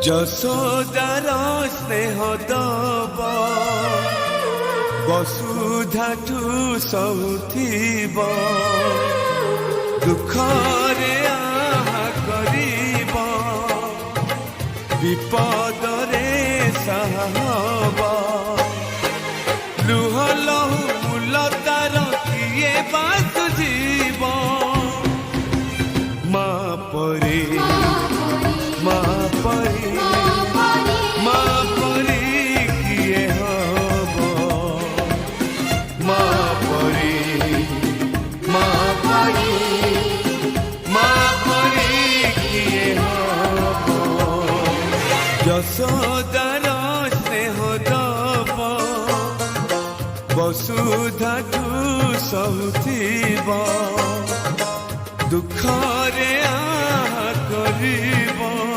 যশোদার স্নেহ দব বসুধাঠু সহুথিব দুঃখরে আহা করিব বিপদরে সাহব লুহ লহু মূলতার কিয়ে বাসুজিব মা পরে মা পরে মা পরে কিয়ে হব মা পরে মা পরে মা পরে কিয়ে হব যশোদার স্নেহ দব বসুধাঠু সহুথিব দুঃখ